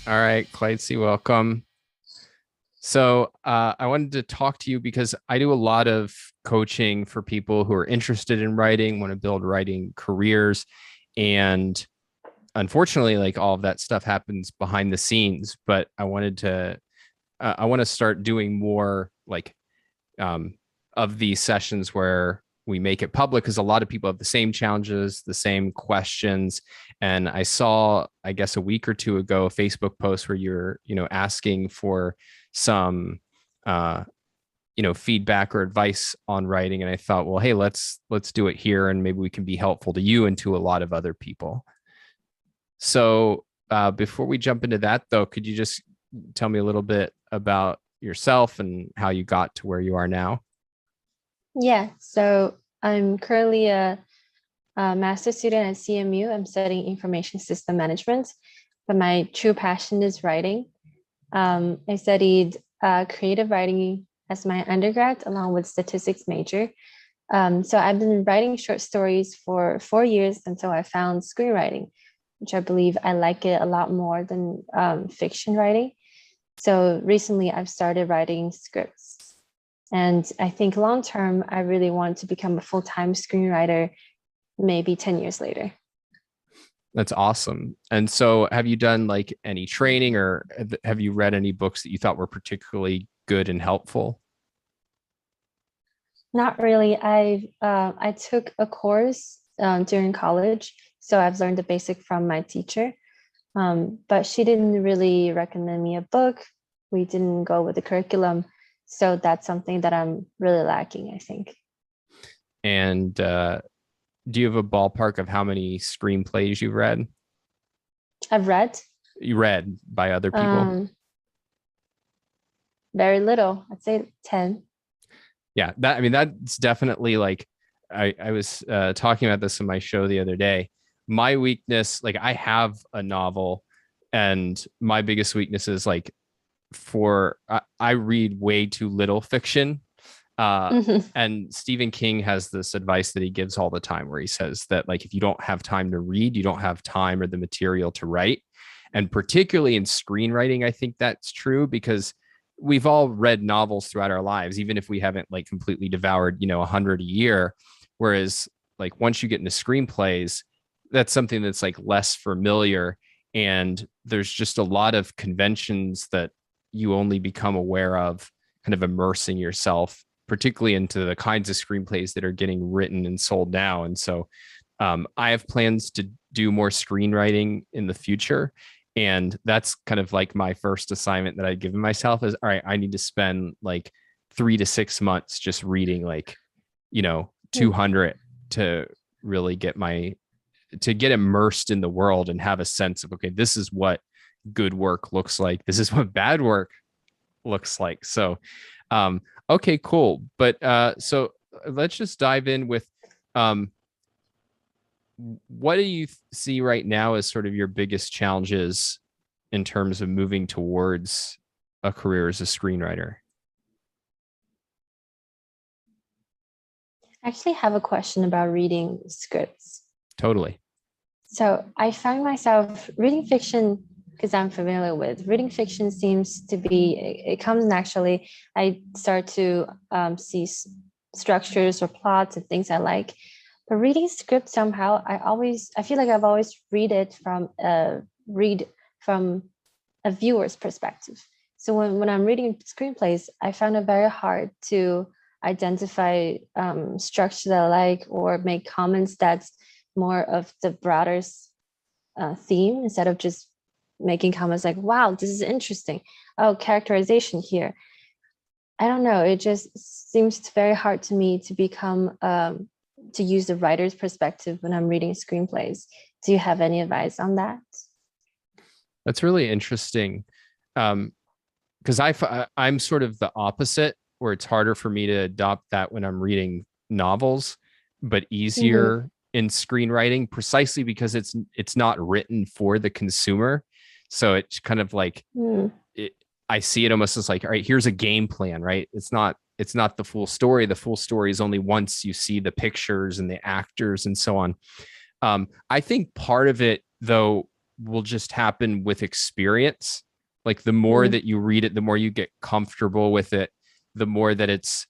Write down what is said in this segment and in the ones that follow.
All right, Clytze, welcome. I wanted to talk to you because I do a lot of coaching for people who are interested in writing, want to build writing careers. And unfortunately, like all of that stuff happens behind the scenes. But I want to start doing more um, of these sessions where we make it public because a lot of people have the same challenges, the same questions. And I saw, I guess, a week or two ago, a Facebook post where you're, asking for some, uh, feedback or advice on writing. And I thought, well, hey, let's do it here, and maybe we can be helpful to you and to a lot of other people. Before we jump into that, though, could you just tell me a little bit about yourself and how you got to where you are now? Yeah, so I'm currently a master's student at CMU. I'm studying information system management, but my true passion is writing. I studied creative writing as my undergrad, along with statistics major. So I've been writing short stories for 4 years until I found screenwriting, which I believe I like it a lot more than fiction writing. So recently I've started writing scripts. And I think long term, I really want to become a full-time screenwriter, maybe 10 years later. That's awesome. And so have you done like any training, or have you read any books that you thought were particularly good and helpful? Not really. I took a course during college, so I've learned the basic from my teacher. But she didn't really recommend me a book. We didn't go with the curriculum, so that's something that I'm really lacking, I think. And do you have a ballpark of how many screenplays you've read? I've read You read by other people? um, very little. I'd say 10. Yeah, that I mean that's definitely like I was talking about this in my show the other day. My weakness, like I have a novel, and my biggest weakness is like I read way too little fiction. Uh, Mhm. and Stephen King has this advice that he gives all the time, where he says that like if you don't have time to read, you don't have time or the material to write. And particularly in screenwriting, I think that's true because we've all read novels throughout our lives, even if we haven't like completely devoured, 100 a year. Whereas like once you get into screenplays, that's something that's like less familiar. And there's just a lot of conventions that you only become aware of kind of immersing yourself, particularly into the kinds of screenplays that are getting written and sold now. And so I have plans to do more screenwriting in the future. And that's kind of like my first assignment that I've given myself is, all right, I need to spend like 3 to 6 months just reading like, 200 to really to get immersed in the world and have a sense of, okay, this is what good work looks like. This is what bad work looks like. Um, okay, cool. But let's just dive in with um, what do you see right now as sort of your biggest challenges in terms of moving towards a career as a screenwriter? I actually have a question about reading scripts. Totally. So I find myself reading fiction because I'm familiar with reading fiction seems to be it comes naturally. I start to see structures or plots and things I like. But reading script somehow I feel like I've always read from a viewer's perspective. So when I'm reading screenplays, I found it very hard to identify structure that I like or make comments that's more of the broader theme instead of just making comments like, wow, this is interesting. Oh, characterization here. I don't know. It just seems very hard to me to become, to use the writer's perspective when I'm reading screenplays. Do you have any advice on that? That's really interesting. Because I'm sort of the opposite, where it's harder for me to adopt that when I'm reading novels, but Mm-hmm. easier in screenwriting, precisely because it's not written for the consumer. So it's kind of like Mm. it, I see it almost as like, all right, here's a game plan, right? It's not the full story. The full story is only once you see the pictures and the actors and so on. I think part of it, though, will just happen with experience. Like the more that you read it, the more you get comfortable with it, the more that it's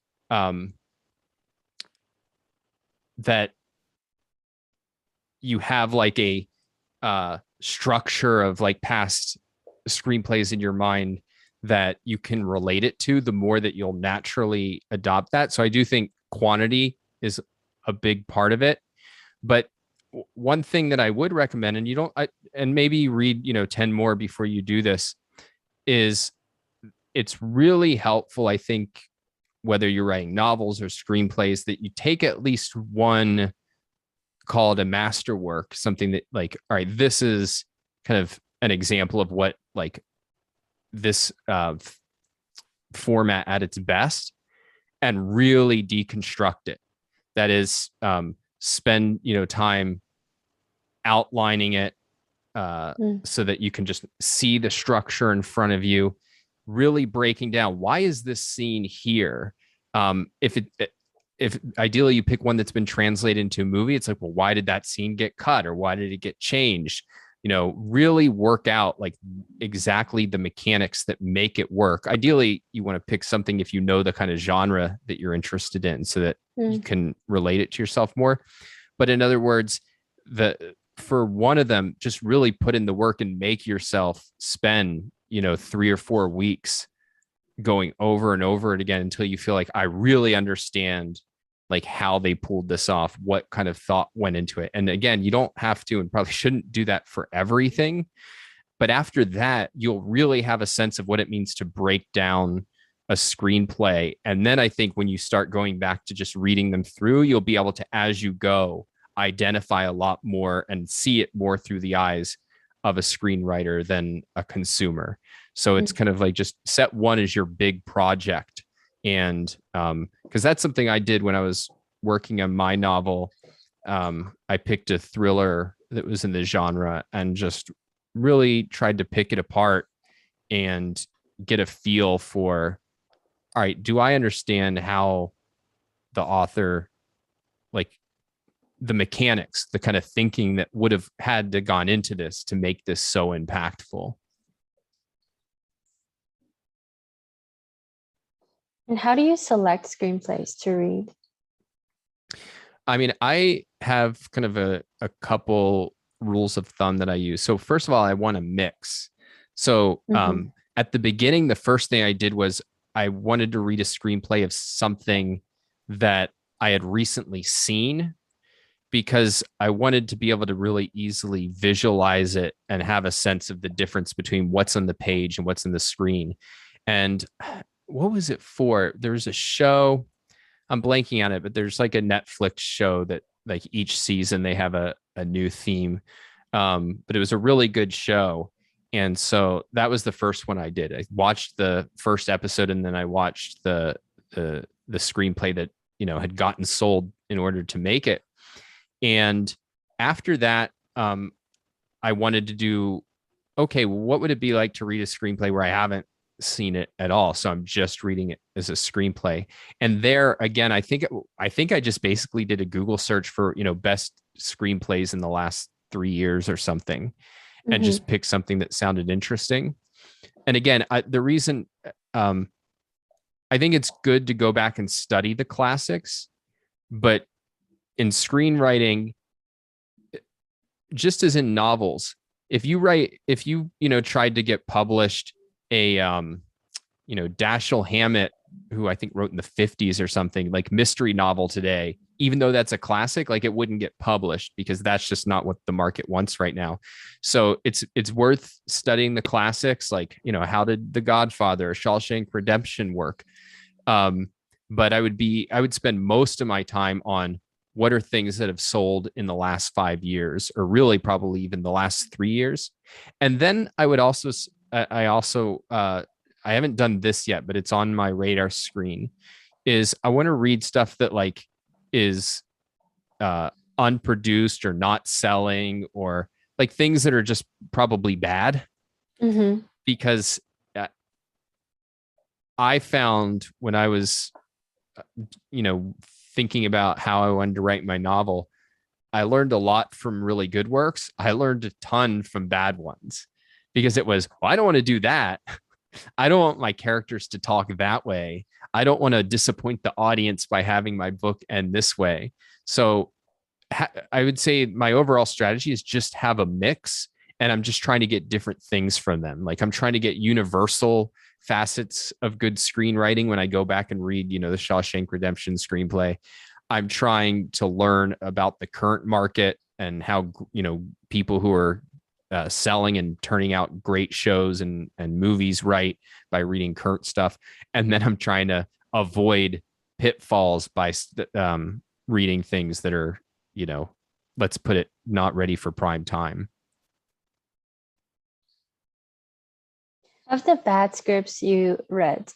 that you have like a structure of like past screenplays in your mind that you can relate it to, the more that you'll naturally adopt that. So I do think quantity is a big part of it. But one thing that I would recommend, and you don't, and maybe read, 10 more before you do this, is it's really helpful, I think, whether you're writing novels or screenplays, that you take at least one, call it a masterwork, something that like, all right, this is kind of an example of what like this format at its best, and really deconstruct it. That is, spend time outlining it so that you can just see the structure in front of you, really breaking down, why is this scene here? If ideally you pick one that's been translated into a movie, it's like, well, why did that scene get cut, or why did it get changed? Really work out like exactly the mechanics that make it work. Ideally, you want to pick something if you know the kind of genre that you're interested in, so that you can relate it to yourself more. But in other words, for one of them, just really put in the work and make yourself spend 3 or 4 weeks going over and over it again until you feel like, I really understand like how they pulled this off, what kind of thought went into it. And again, you don't have to, and probably shouldn't do that for everything, but after that, you'll really have a sense of what it means to break down a screenplay. And then I think when you start going back to just reading them through, you'll be able to, as you go, identify a lot more and see it more through the eyes of a screenwriter than a consumer. So it's kind of like, just set one as your big project. And because that's something I did when I was working on my novel. I picked a thriller that was in the genre and just really tried to pick it apart and get a feel for, all right, do I understand how the author, like the mechanics, the kind of thinking that would have had to gone into this to make this so impactful? And how do you select screenplays to read? I mean, I have kind of a couple rules of thumb that I use. So first of all, I want to mix. So at the beginning, the first thing I did was I wanted to read a screenplay of something that I had recently seen, because I wanted to be able to really easily visualize it and have a sense of the difference between what's on the page and what's in the screen. And what was it for? There was a show, I'm blanking on it, but there's like a Netflix show that like each season they have a new theme. But it was a really good show. And so that was the first one I did. I watched the first episode, and then I watched the screenplay that, had gotten sold in order to make it. And after that, I wanted to do, okay, well, what would it be like to read a screenplay where I haven't seen it at all? So I'm just reading it as a screenplay. And there again, I think I just basically did a Google search for, best screenplays in the last 3 years or something, and just picked something that sounded interesting. And again, the reason I think it's good to go back and study the classics, but in screenwriting, just as in novels, if you tried to get published a Dashiell Hammett, who I think wrote in the 50s or something, like mystery novel today, even though that's a classic, like it wouldn't get published, because that's just not what the market wants right now. So it's worth studying the classics, like, how did The Godfather or Shawshank Redemption work? But I would spend most of my time on what are things that have sold in the last 5 years, or really probably even the last 3 years. And then I would also, I haven't done this yet, but it's on my radar screen, is I want to read stuff that like is unproduced or not selling, or like things that are just probably bad. Because I found when I was, thinking about how I wanted to write my novel, I learned a lot from really good works. I learned a ton from bad ones because it was, well, I don't want to do that. I don't want my characters to talk that way. I don't want to disappoint the audience by having my book end this way. So I would say my overall strategy is just have a mix, and I'm just trying to get different things from them. Like I'm trying to get universal facets of good screenwriting when I go back and read, the Shawshank Redemption screenplay. I'm trying to learn about the current market and how, people who are selling and turning out great shows and movies right by reading current stuff. And then I'm trying to avoid pitfalls by reading things that are, let's put it, not ready for prime time. Of the bad scripts you read,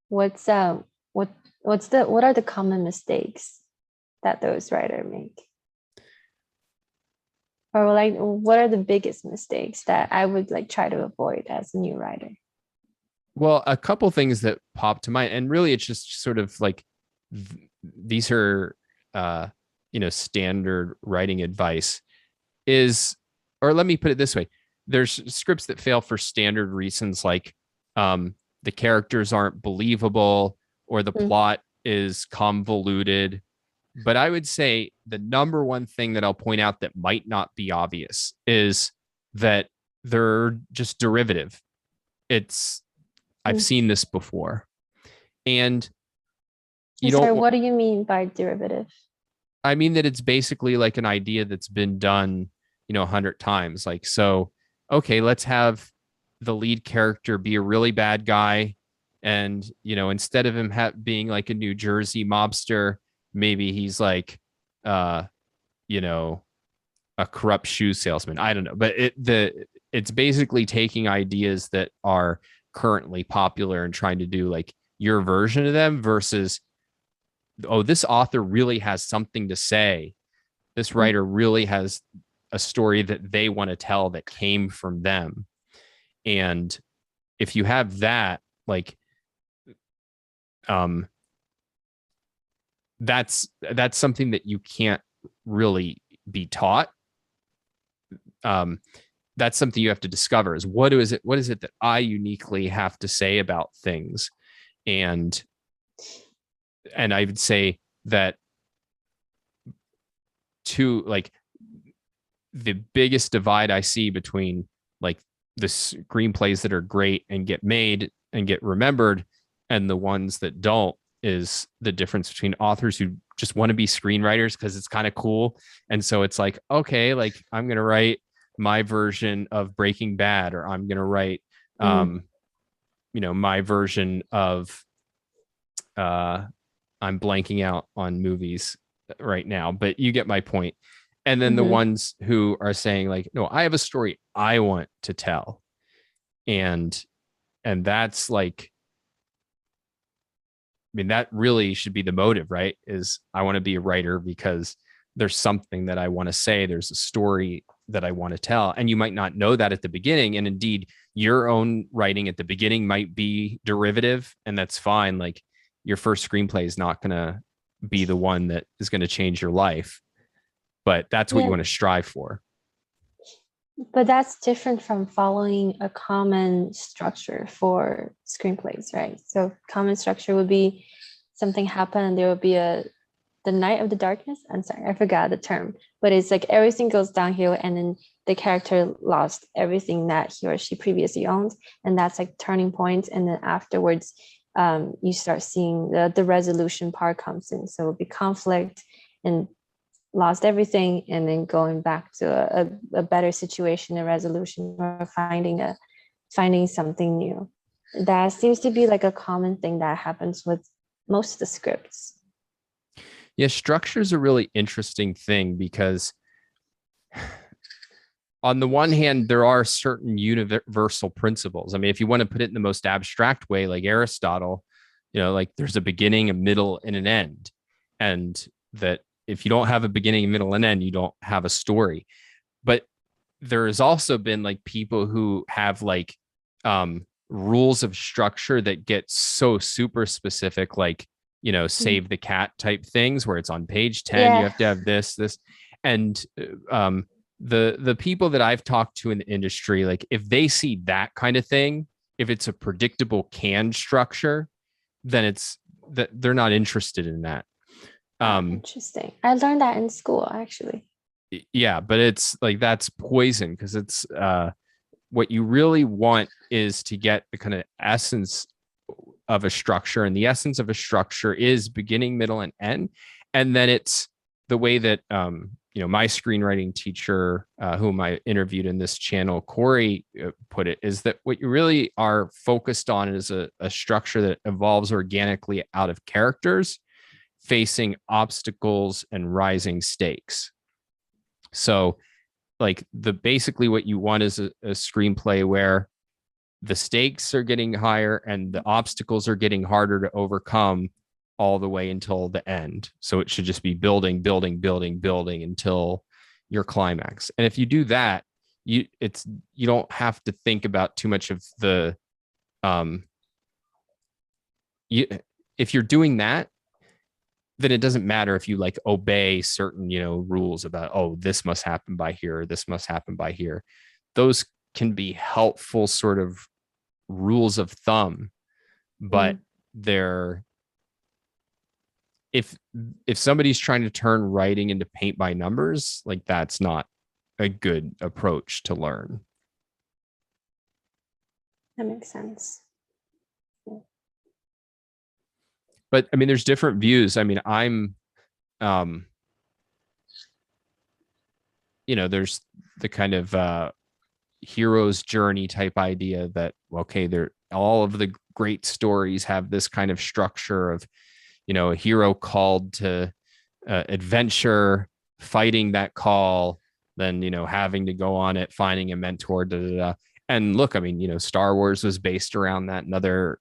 what are the common mistakes that those writers make? Or like, what are the biggest mistakes that I would like try to avoid as a new writer? Well, a couple things that pop to mind, and really it's just sort of like these are standard writing advice is, or let me put it this way. There's scripts that fail for standard reasons, like the characters aren't believable or the plot is convoluted. But I would say the number one thing that I'll point out that might not be obvious is that they're just derivative. I've seen this before. And what do you mean by derivative? I mean that it's basically like an idea that's been done, 100 times. Like, so, okay, let's have the lead character be a really bad guy. And, instead of him being like a New Jersey mobster, maybe he's like, a corrupt shoe salesman. I don't know, but it's basically taking ideas that are currently popular and trying to do like your version of them versus, oh, this author really has something to say. This writer really has a story that they want to tell that came from them. And if you have that, like, that's something that you can't really be taught. That's something you have to discover is what is it that I uniquely have to say about things. And I would say that like the biggest divide I see between like the screenplays that are great and get made and get remembered and the ones that don't is the difference between authors who just want to be screenwriters because it's kind of cool. And so it's like, okay, like I'm going to write my version of Breaking Bad, or I'm going to write, my version of, I'm blanking out on movies right now, but you get my point. And then the ones who are saying like, no, I have a story I want to tell. And that's like, I mean, that really should be the motive, right? Is I want to be a writer because there's something that I want to say. There's a story that I want to tell. And you might not know that at the beginning. And indeed, your own writing at the beginning might be derivative, and that's fine. Like your first screenplay is not going to be the one that is going to change your life, but that's what you want to strive for. But that's different from following a common structure for screenplays, right? So common structure would be something happen and there will be the night of the darkness. I'm sorry, I forgot the term, but it's like everything goes downhill and then the character lost everything that he or she previously owned. And that's like turning point. And then afterwards, you start seeing the resolution part comes in. So it'll be conflict and lost everything and then going back to a better situation, a resolution, or finding something new. That seems to be like a common thing that happens with most of the scripts. Yeah, structure is a really interesting thing because on the one hand, there are certain universal principles. I mean, if you want to put it in the most abstract way, like Aristotle, like there's a beginning, a middle, and an end. And that if you don't have a beginning, middle, and end, you don't have a story. But there has also been like people who have like rules of structure that get so super specific, like, save the cat type things where it's on page 10, you have to have this. And the people that I've talked to in the industry, like if they see that kind of thing, if it's a predictable canned structure, then it's that they're not interested in that. Interesting. I learned that in school, actually. Yeah, but it's like that's poison because it's what you really want is to get the kind of essence of a structure, and the essence of a structure is beginning, middle, and end. And then it's the way that my screenwriting teacher, whom I interviewed in this channel, Corey, put it, is that what you really are focused on is a structure that evolves organically out of characters facing obstacles and rising stakes. So like basically what you want is a screenplay where the stakes are getting higher and the obstacles are getting harder to overcome all the way until the end. So it should just be building, building, building, building until your climax. And if you do that, you don't have to think about too much of the if you're doing that, then it doesn't matter if you like obey certain, rules about, oh, this must happen by here, or this must happen by here. Those can be helpful sort of rules of thumb, but they're, if somebody's trying to turn writing into paint by numbers, like that's not a good approach to learn. That makes sense. But I mean, there's different views. I mean, I'm, there's the kind of hero's journey type idea that, okay, all of the great stories have this kind of structure of, a hero called to adventure, fighting that call, then, having to go on it, finding a mentor, da, da, da. And look, I mean, Star Wars was based around that and other,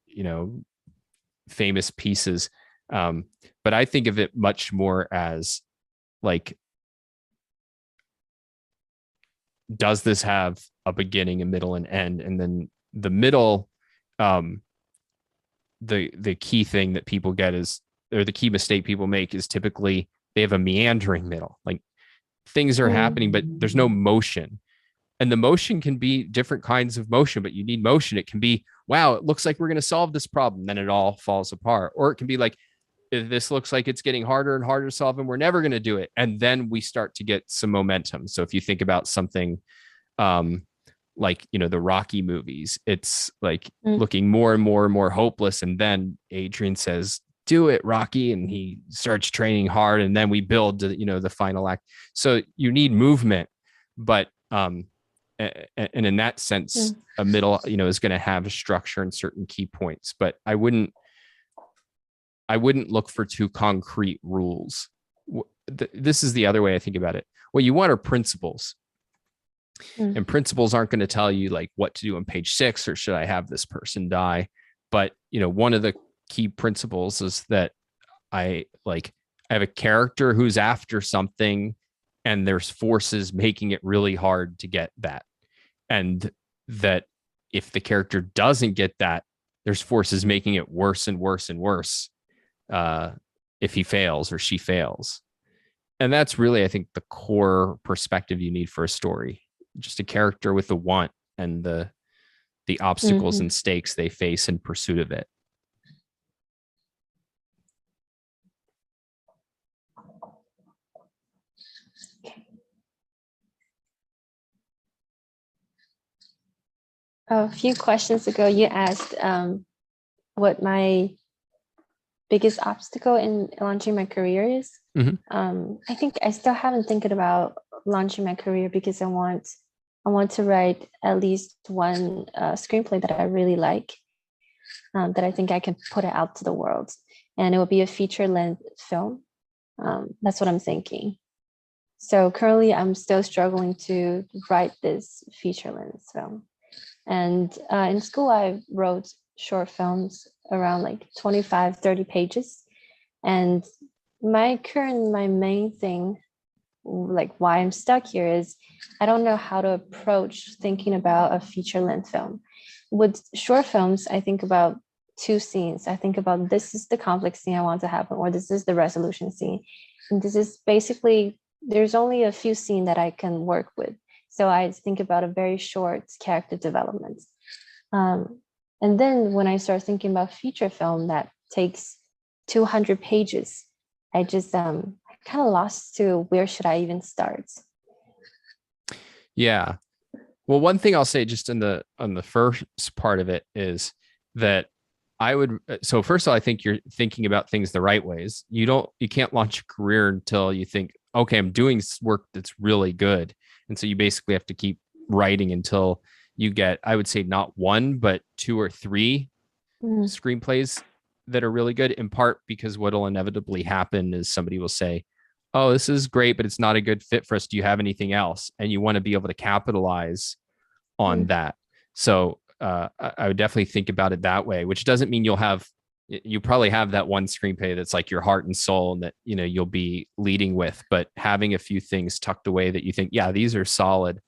famous pieces. But I think of it much more as like, does this have a beginning, a middle, and end? And then the middle, the key thing that people get is, or the key mistake people make is typically they have a meandering middle. Like things are happening, but there's no motion. And the motion can be different kinds of motion, but you need motion. It can be, wow, it looks like we're going to solve this problem. Then it all falls apart. Or it can be like, this looks like it's getting harder and harder to solve and we're never going to do it. And then we start to get some momentum. So if you think about something like, the Rocky movies, it's like looking more and more and more hopeless. And then Adrian says, do it, Rocky. And he starts training hard. And then we build to, the final act. So you need movement, but and in that sense, a middle, is going to have a structure and certain key points, but I wouldn't look for too concrete rules. This is the other way I think about it. What you want are principles. And principles aren't going to tell you like what to do on page 6, or should I have this person die? But, one of the key principles is that I have a character who's after something and there's forces making it really hard to get that. And that if the character doesn't get that, there's forces making it worse and worse and worse if he fails or she fails. And that's really, I think, the core perspective you need for a story. Just a character with the want and the obstacles and stakes they face in pursuit of it. A few questions ago, you asked what my biggest obstacle in launching my career is. I think I still haven't thinking about launching my career because I want to write at least one screenplay that I really like, that I think I can put it out to the world, and it will be a feature-length film. That's what I'm thinking. So currently, I'm still struggling to write this feature-length film. And in school, I wrote short films around like 25, 30 pages. And my main thing, like why I'm stuck here, is I don't know how to approach thinking about a feature-length film. With short films, I think about 2 scenes. I think about, this is the conflict scene I want to happen, or this is the resolution scene. And this is basically there's only a few scenes that I can work with. So I think about a very short character development. Um, and then when I start thinking about feature film that takes 200 pages, I just I kind of lost to where should I even start. Yeah. Well, one thing I'll say just on the first part of it is that I would, so first of all, I think you're thinking about things the right ways. You can't launch a career until you think, okay, I'm doing work that's really good. And so you basically have to keep writing until you get, I would say not one, but two or three screenplays that are really good, in part because what'll inevitably happen is somebody will say, oh, this is great, but it's not a good fit for us. Do you have anything else? And you want to be able to capitalize on that. So I would definitely think about it that way, which doesn't mean you probably have that one screenplay that's like your heart and soul and that, you know, you'll be leading with, but having a few things tucked away that you think, yeah, these are solid,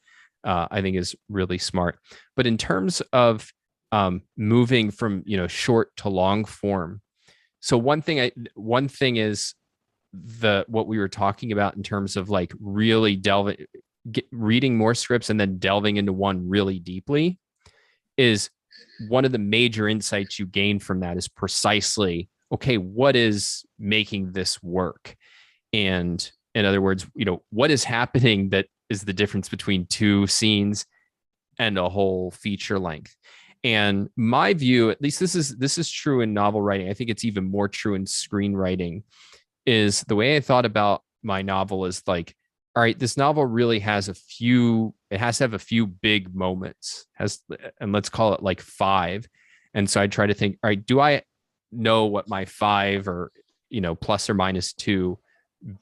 I think is really smart. But in terms of moving from, you know, short to long form. So one thing is what we were talking about in terms of like really reading more scripts and then delving into one really deeply is one of the major insights you gain from that is precisely, okay, what is making this work? And in other words, you know, what is happening that is the difference between two scenes and a whole feature length? And my view, at least this is true in novel writing. I think it's even more true in screenwriting, is the way I thought about my novel is like, all right, this novel really has it has to have a few big moments, and let's call it like 5. And so I try to think, all right, do I know what my 5 or, you know, plus or minus 2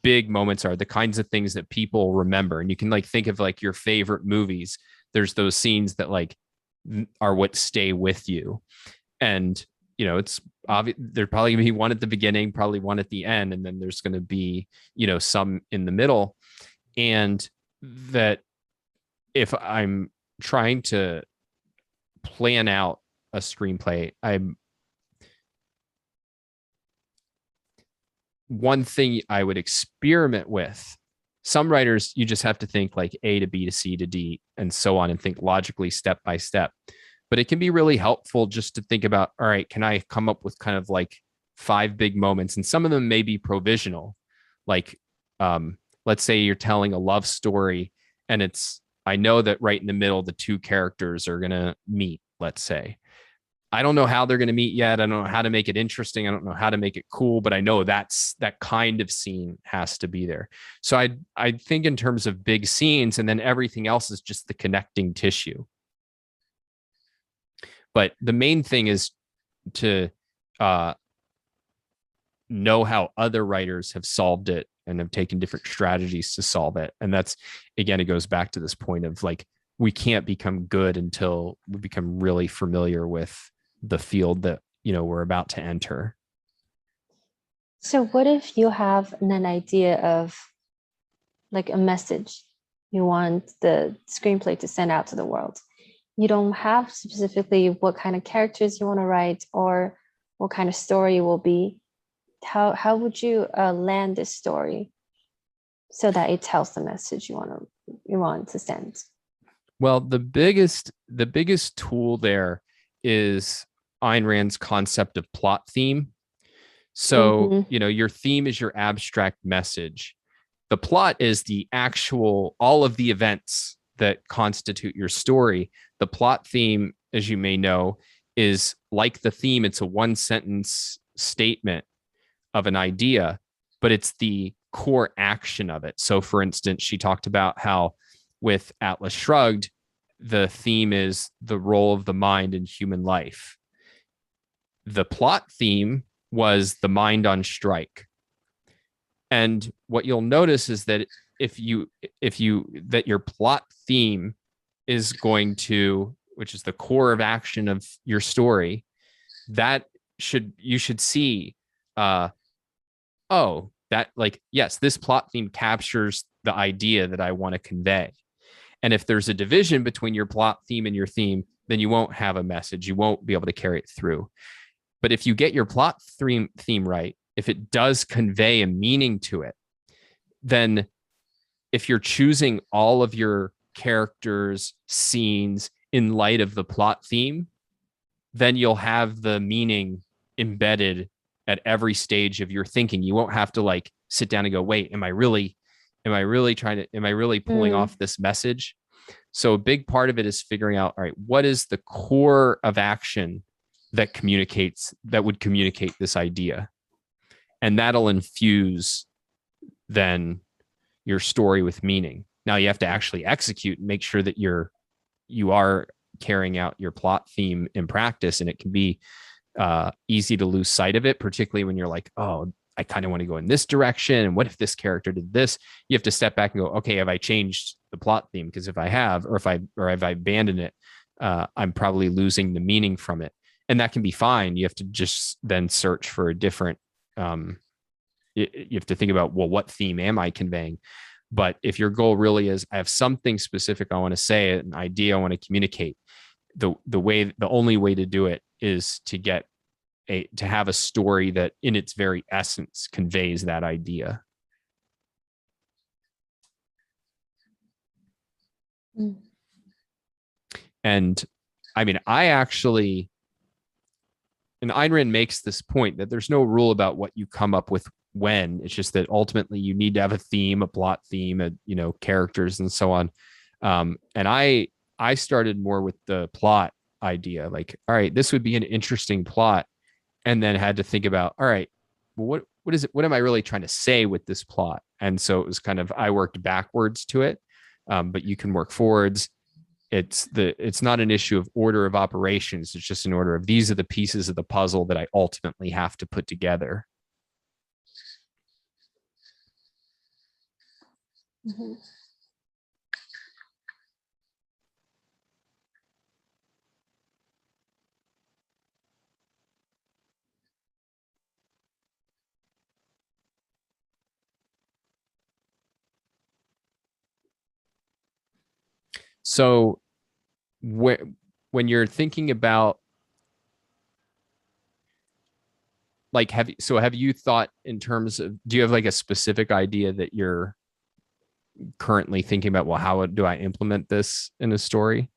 big moments are, the kinds of things that people remember? And you can like think of like your favorite movies. There's those scenes that like are what stay with you. And, you know, it's obvious there's probably gonna be one at the beginning, probably one at the end, and then there's going to be, you know, some in the middle. And that if I'm trying to plan out a screenplay, one thing I would experiment with, some writers, you just have to think like A to B to C to D and so on and think logically step by step. But it can be really helpful just to think about, all right, can I come up with kind of like 5 big moments? And some of them may be provisional. Like, let's say you're telling a love story and I know that right in the middle, the two characters are going to meet, let's say. I don't know how they're going to meet yet. I don't know how to make it interesting. I don't know how to make it cool, but I know that kind of scene has to be there. So I think in terms of big scenes, and then everything else is just the connecting tissue. But the main thing is to know how other writers have solved it and have taken different strategies to solve it. And that's, again, it goes back to this point of like, we can't become good until we become really familiar with the field that, you know, we're about to enter. So what if you have an idea of like a message you want the screenplay to send out to the world? You don't have specifically what kind of characters you want to write or what kind of story it will be. How would you land this story so that it tells the message you want to send? Well, the biggest tool there is Ayn Rand's concept of plot theme. So, you know, your theme is your abstract message. The plot is the actual, all of the events that constitute your story. The plot theme, as you may know, is like the theme. It's a 1-sentence statement of an idea, but it's the core action of it. So for instance, she talked about how with Atlas Shrugged, the theme is the role of the mind in human life. The plot theme was the mind on strike. And what you'll notice is that if your plot theme is going to, which is the core of action of your story, you should see, that like, yes, this plot theme captures the idea that I want to convey. And if there's a division between your plot theme and your theme, then you won't have a message. You won't be able to carry it through. But if you get your plot theme right, if it does convey a meaning to it, then if you're choosing all of your characters, scenes in light of the plot theme, then you'll have the meaning embedded at every stage of your thinking. You won't have to like sit down and go, wait, am I really pulling off this message? So a big part of it is figuring out, all right, what is the core of action that would communicate this idea? And that'll infuse then your story with meaning. Now you have to actually execute and make sure that you are carrying out your plot theme in practice. And it can be easy to lose sight of it, particularly when you're like, oh, I kind of want to go in this direction. And what if this character did this? You have to step back and go, okay, have I changed the plot theme? Because if I have, or have I abandoned it, I'm probably losing the meaning from it. And that can be fine. You have to just then search for a different, you have to think about, well, what theme am I conveying? But if your goal really is, I have something specific I want to say, an idea I want to communicate, the only way to do it is to have a story that in its very essence conveys that idea. And I mean, and Ayn Rand makes this point that there's no rule about what you come up with when. It's just that ultimately you need to have a theme, a plot theme, characters and so on. And I started more with the plot idea, like, all right, this would be an interesting plot. And then had to think about, all right, well, what is it? What am I really trying to say with this plot? And so it was kind of, I worked backwards to it, but you can work forwards. It's not an issue of order of operations. It's just an order of, these are the pieces of the puzzle that I ultimately have to put together. Mm-hmm. So when you're thinking about, like, have you thought in terms of, do you have like a specific idea that you're currently thinking about, well, how do I implement this in a story?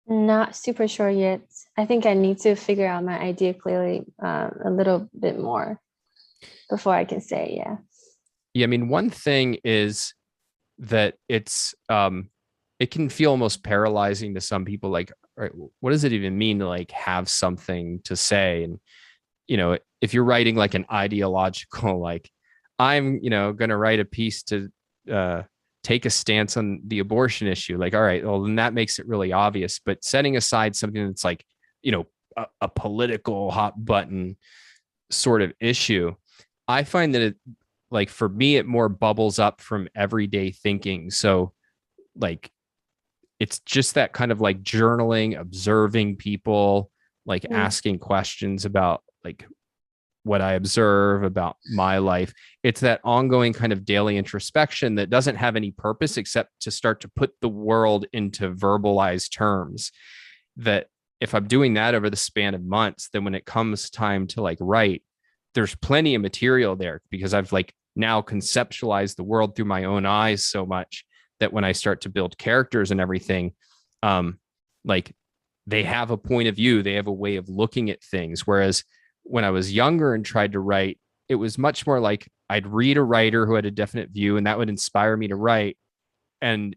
Not super sure yet. I think I need to figure out my idea clearly a little bit more before I can say, yeah. Yeah, I mean, one thing is that it can feel almost paralyzing to some people, like, all right, what does it even mean to like have something to say? And if you're writing like an ideological, like, I'm going to write a piece to take a stance on the abortion issue, like, all right, well, then that makes it really obvious. But setting aside something that's like a political hot button sort of issue, I find that it, like, for me, it more bubbles up from everyday thinking. So like, it's just that kind of like journaling, observing people, like asking questions about like what I observe about my life. It's that ongoing kind of daily introspection that doesn't have any purpose except to start to put the world into verbalized terms. That if I'm doing that over the span of months, then when it comes time to like write, there's plenty of material there, because I've like now conceptualized the world through my own eyes so much that when I start to build characters and everything, like, they have a point of view, they have a way of looking at things. Whereas when I was younger and tried to write, it was much more like I'd read a writer who had a definite view and that would inspire me to write. And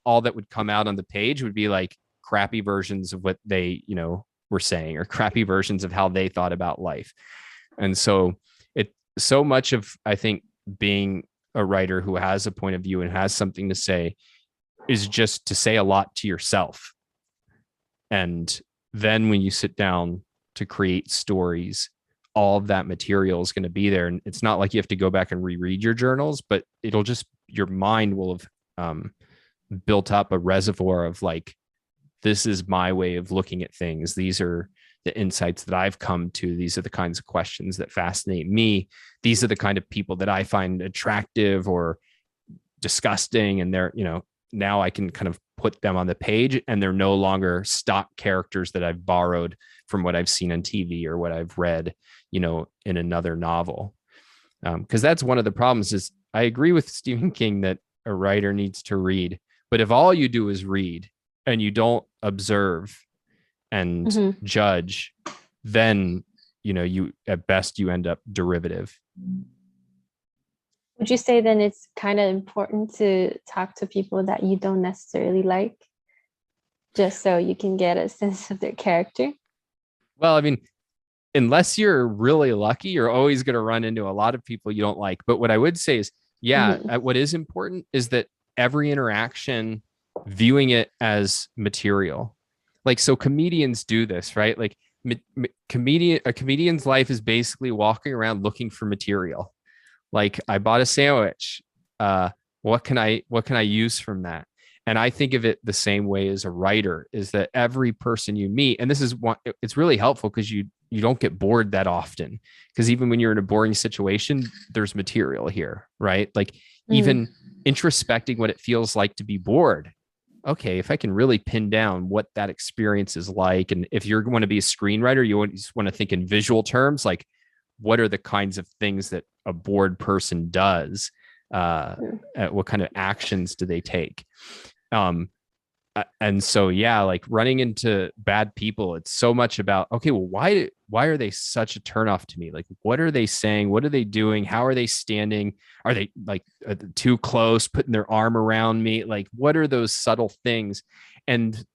all that would come out on the page would be like crappy versions of what they, were saying, or crappy versions of how they thought about life. And so so much of, I think, being a writer who has a point of view and has something to say is just to say a lot to yourself. And then when you sit down to create stories, all of that material is going to be there. And it's not like you have to go back and reread your journals, but your mind will have built up a reservoir of like, this is my way of looking at things. These are the insights that I've come to. These are the kinds of questions that fascinate me. These are the kind of people that I find attractive or disgusting. And they're, now I can kind of put them on the page, and they're no longer stock characters that I've borrowed from what I've seen on TV or what I've read, in another novel. Because that's one of the problems is I agree with Stephen King that a writer needs to read, but if all you do is read and you don't observe and Mhm. judge, then you at best you end up derivative. Would you say then it's kind of important to talk to people that you don't necessarily like, just so you can get a sense of their character? Well, I mean, unless you're really lucky, you're always going to run into a lot of people you don't like. But what I would say is, yeah, Hmm. what is important is that every interaction, viewing it as material. Like, so comedians do this, right? Like, a comedian's life is basically walking around looking for material. Like, I bought a sandwich. Uh, what can I use from that? And I think of it the same way as a writer, is that every person you meet, and this is one, it's really helpful because you don't get bored that often. Because even when you're in a boring situation, there's material here, right? Like, Mm. even introspecting what it feels like to be bored. Okay, if I can really pin down what that experience is like, and if you're going to be a screenwriter, you just want to think in visual terms, like what are the kinds of things that a bored person does? Mm. What kind of actions do they take? Um, and so, yeah, like running into bad people, it's so much about, okay, well, why are they such a turnoff to me? Like, what are they saying? What are they doing? How are they standing? Are they like too close, putting their arm around me? Like, what are those subtle things? And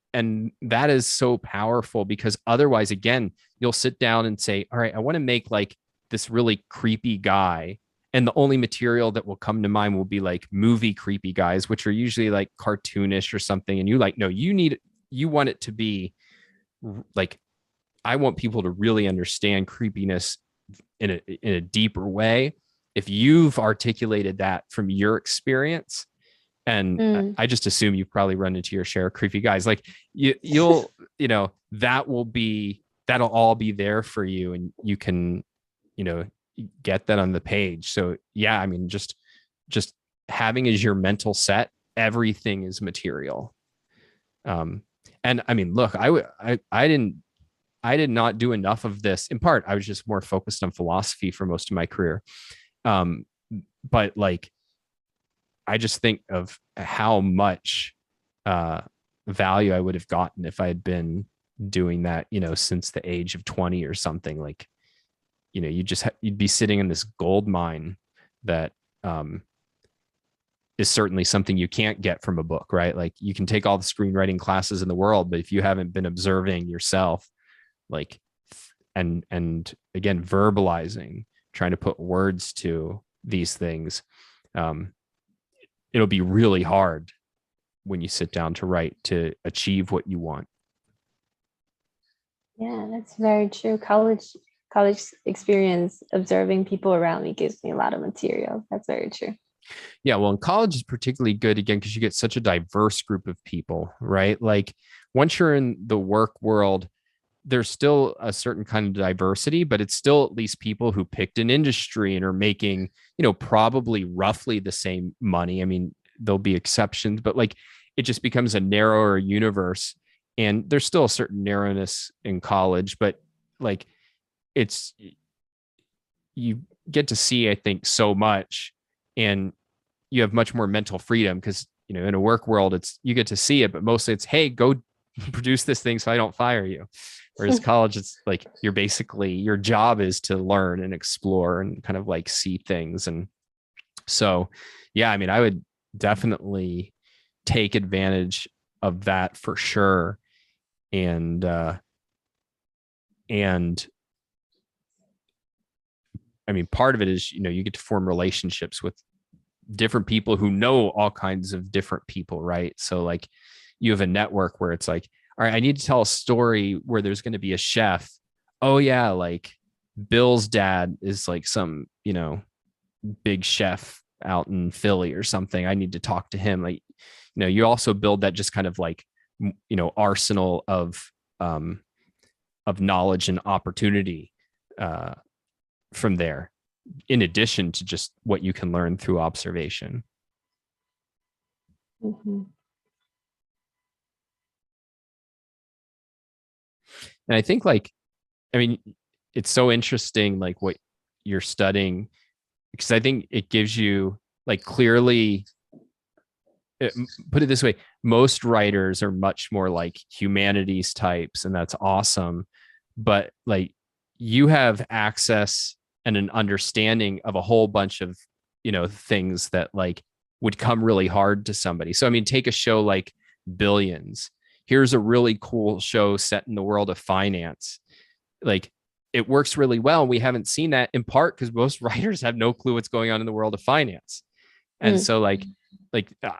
that is so powerful, because otherwise, again, you'll sit down and say, all right, I want to make like this really creepy guy, and the only material that will come to mind will be like movie creepy guys, which are usually like cartoonish or something. And you like, no, you want it to be like, I want people to really understand creepiness in a deeper way. If you've articulated that from your experience, and Mm. I just assume you've probably run into your share of creepy guys, like you'll, that'll all be there for you, and you can, you know, get that on the page. So yeah, I mean, just having as your mental set, everything is material. Um, and I mean, look, I did not do enough of this. In part, I was just more focused on philosophy for most of my career. Um, but like, I just think of how much uh, value I would have gotten if I had been doing that, since the age of 20 or something. Like, you'd be sitting in this gold mine that um, is certainly something you can't get from a book, right? Like, you can take all the screenwriting classes in the world, but if you haven't been observing yourself, like, and again, verbalizing, trying to put words to these things, um, it'll be really hard when you sit down to write to achieve what you want. Yeah, that's very true. College experience observing people around me gives me a lot of material. That's very true. Yeah, well, in college is particularly good, again, because you get such a diverse group of people, right? Like, once you're in the work world, there's still a certain kind of diversity, but it's still at least people who picked an industry and are making, probably roughly the same money. I mean, there'll be exceptions, but like, it just becomes a narrower universe. And there's still a certain narrowness in college, but like, it's, you get to see, I think, so much, and you have much more mental freedom, because, in a work world, it's, you get to see it, but mostly it's, hey, go produce this thing so I don't fire you. Whereas college, it's like, you're basically, your job is to learn and explore and kind of like see things. And so, yeah, I mean, I would definitely take advantage of that for sure. And I mean, part of it is, you get to form relationships with different people who know all kinds of different people, right? So like, you have a network where it's like, all right, I need to tell a story where there's going to be a chef. Oh yeah, like Bill's dad is like some, big chef out in Philly or something. I need to talk to him. Like, you also build that just kind of like, arsenal of knowledge and opportunity uh, from there, in addition to just what you can learn through observation. Mhm. And I think, like, I mean, it's so interesting, like what you're studying, because I think it gives you like clearly put it this way, most writers are much more like humanities types, and that's awesome. But like you have access and an understanding of a whole bunch of, things that like would come really hard to somebody. So, I mean, take a show like Billions. Here's a really cool show set in the world of finance. Like it works really well. We haven't seen that in part because most writers have no clue what's going on in the world of finance. And so like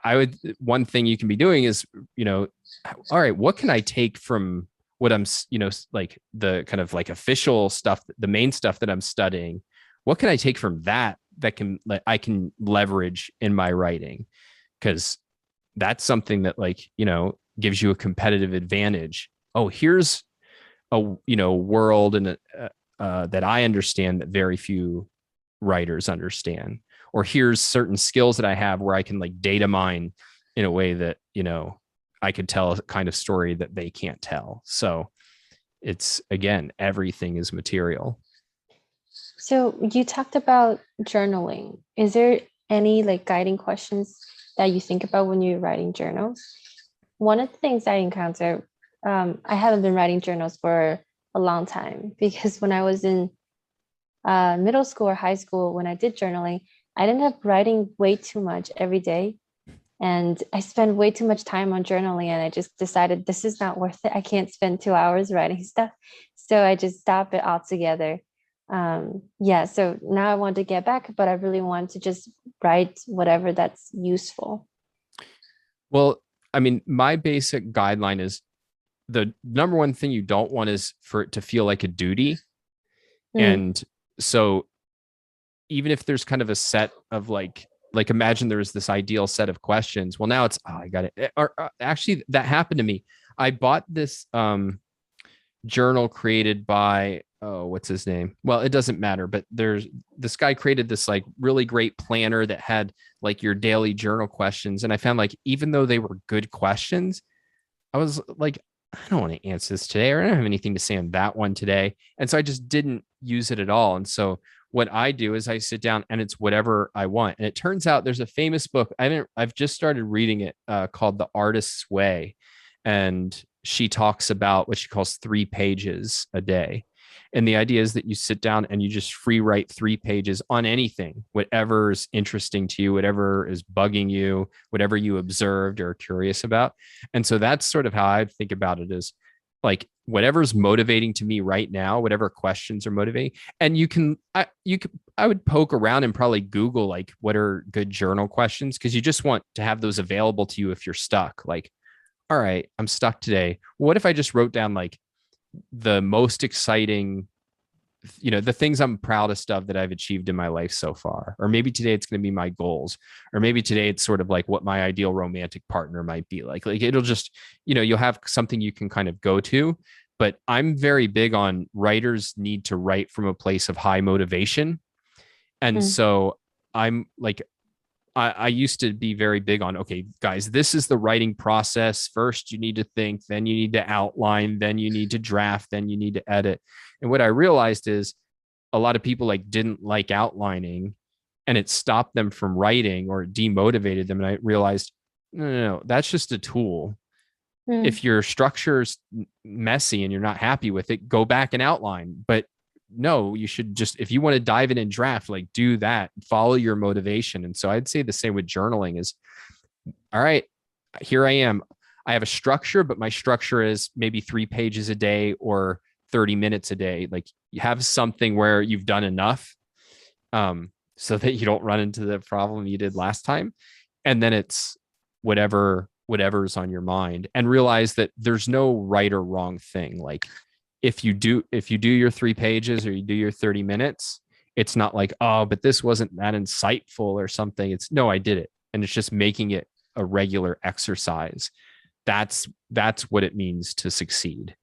I would, one thing you can be doing is, all right, what can I take from what I'm, like the kind of like official stuff, the main stuff that I'm studying? What can I take from that I can leverage in my writing? Because that's something that like, gives you a competitive advantage. Oh, here's a, world and that I understand that very few writers understand, or here's certain skills that I have where I can like data mine in a way that, I could tell a kind of story that they can't tell. So it's, again, everything is material. So you talked about journaling. Is there any like guiding questions that you think about when you're writing journals? One of the things I encounter, I haven't been writing journals for a long time because when I was in middle school or high school, when I did journaling, I ended up writing way too much every day. And I spent way too much time on journaling, and I just decided this is not worth it. I can't spend 2 hours writing stuff. So I just stopped it altogether. Yeah, so now I want to get back, but I really want to just write whatever that's useful. Well, I mean, my basic guideline is the number one thing you don't want is for it to feel like a duty. And so even if there's kind of a set of like imagine there was this ideal set of questions. Well, now it's, oh, I got it. Or actually that happened to me. I bought this journal created by, oh, what's his name? Well, it doesn't matter, but there's this guy created this like really great planner that had like your daily journal questions. And I found like, even though they were good questions, I was like, I don't want to answer this today, or I don't have anything to say on that one today. And so I just didn't use it at all. And so what I do is I sit down and it's whatever I want. And it turns out there's a famous book. I've just started reading it called The Artist's Way. And she talks about what she calls 3 pages a day. And the idea is that you sit down and you just free write 3 pages on anything, whatever's interesting to you, whatever is bugging you, whatever you observed or curious about. And so that's sort of how I think about it, is like whatever's motivating to me right now, whatever questions are motivating. And I would poke around and probably Google like what are good journal questions, because you just want to have those available to you if you're stuck. Like, all right, I'm stuck today. What if I just wrote down like the most exciting, the things I'm proudest of that I've achieved in my life so far? Or maybe today it's going to be my goals, or maybe today it's sort of like what my ideal romantic partner might be like it'll just, you'll have something you can kind of go to. But I'm very big on writers need to write from a place of high motivation. And so I'm like, I used to be very big on, okay, guys, this is the writing process. First, you need to think, then you need to outline, then you need to draft, then you need to edit. And what I realized is a lot of people like didn't like outlining, and it stopped them from writing or demotivated them. And I realized, no, that's just a tool. If your structure's messy and you're not happy with it, go back and outline. But no, you should just, if you want to dive in and draft, like do that, follow your motivation. And so I'd say the same with journaling is, all right, here I am. I have a structure, but my structure is maybe 3 pages a day or 30 minutes a day. Like you have something where you've done enough so that you don't run into the problem you did last time. And then it's whatever's on your mind, and realize that there's no right or wrong thing. Like if you do your 3 pages or you do your 30 minutes, it's not like, oh, but this wasn't that insightful or something. It's no, I did it. And it's just making it a regular exercise. That's what it means to succeed.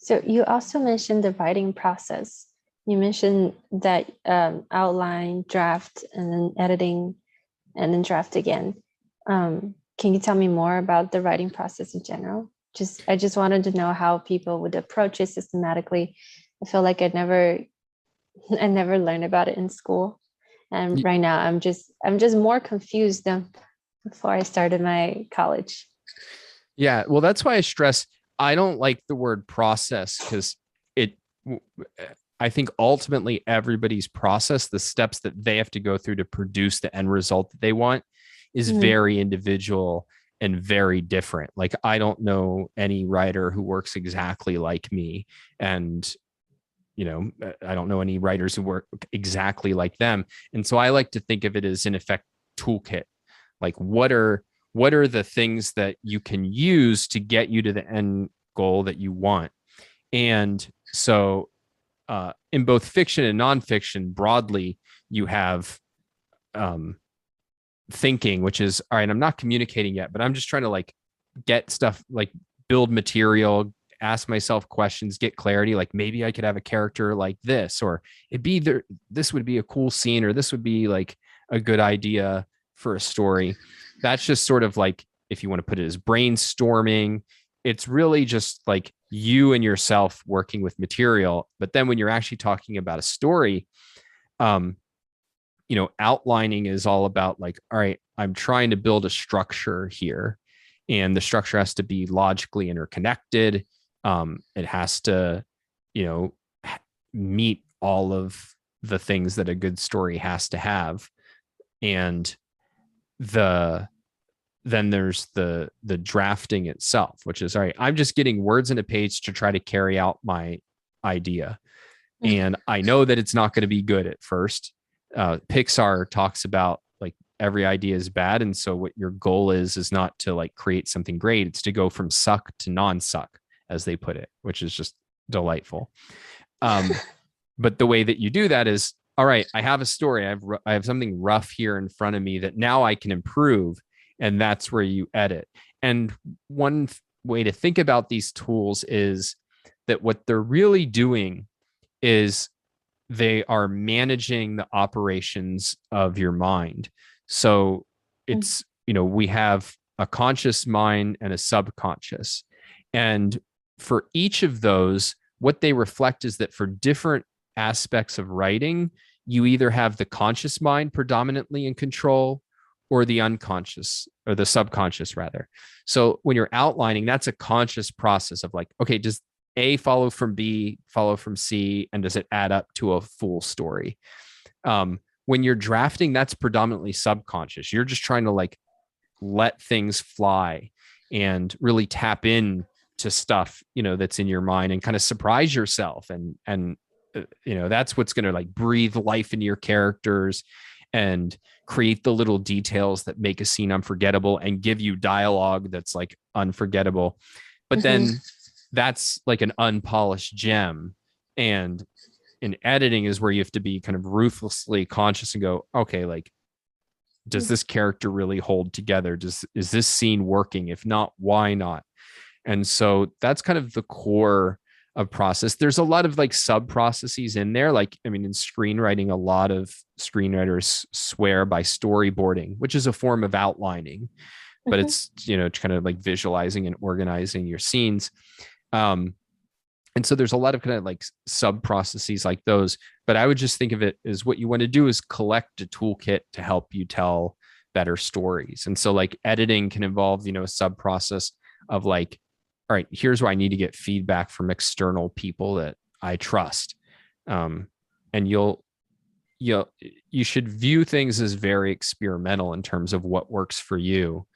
So you also mentioned the writing process. You mentioned that outline, draft, and then editing. and then draft again. Can you tell me more about the writing process in general? I just wanted to know how people would approach it systematically. I feel like I never learned about it in school. And right now I'm just more confused than before I started my college. Yeah, well, that's why I stress I don't like the word process because it, I think ultimately everybody's process, the steps that they have to go through to produce the end result that they want, is Mhm. very individual and very different. Like, I don't know any writer who works exactly like me. And, I don't know any writers who work exactly like them. And so I like to think of it as, in effect, toolkit. Like, what are the things that you can use to get you to the end goal that you want? And so, in both fiction and nonfiction, broadly, you have um, thinking, which is, all right, I'm not communicating yet, but I'm just trying to like get stuff, like build material, ask myself questions, get clarity. Like, maybe I could have a character like this, or it'd be there. This would be a cool scene, or this would be like a good idea for a story. That's just sort of like, if you want to put it as brainstorming, it's really just like you and yourself working with material. But then when you're actually talking about a story, um, outlining is all about like, all right, I'm trying to build a structure here, and the structure has to be logically interconnected. It has to, you know, meet all of the things that a good story has to have. And the then there's the drafting itself, which is, all right, I'm just getting words in a page to try to carry out my idea. And I know that it's not going to be good at first. Pixar talks about like every idea is bad. And so what your goal is not to like create something great. It's to go from suck to non-suck, as they put it, which is just delightful. But the way that you do that is, all right, I have a story. I have something rough here in front of me that now I can improve. And that's where you edit. And one way to think about these tools is that what they're really doing is they are managing the operations of your mind. So it's, we have a conscious mind and a subconscious. And for each of those, what they reflect is that for different aspects of writing, you either have the conscious mind predominantly in control, or the unconscious, or the subconscious rather. So when you're outlining, that's a conscious process of like, okay, does A follow from B, follow from C, and does it add up to a full story? When you're drafting, that's predominantly subconscious. You're just trying to like let things fly and really tap in to stuff, that's in your mind, and kind of surprise yourself. And that's what's going to like breathe life into your characters and create the little details that make a scene unforgettable and give you dialogue that's like unforgettable. But then that's like an unpolished gem. And in editing is where you have to be kind of ruthlessly conscious and go, okay, like, does this character really hold together? Is this scene working? If not, why not? And so that's kind of the core of process. There's a lot of like sub processes in there. Like, I mean, in screenwriting, a lot of screenwriters swear by storyboarding, which is a form of outlining, but it's, kind of like visualizing and organizing your scenes. And so there's a lot of kind of like sub processes like those, but I would just think of it as what you want to do is collect a toolkit to help you tell better stories. And so like editing can involve, a sub process of like, all right, here's where I need to get feedback from external people that I trust. And you should view things as very experimental in terms of what works for you,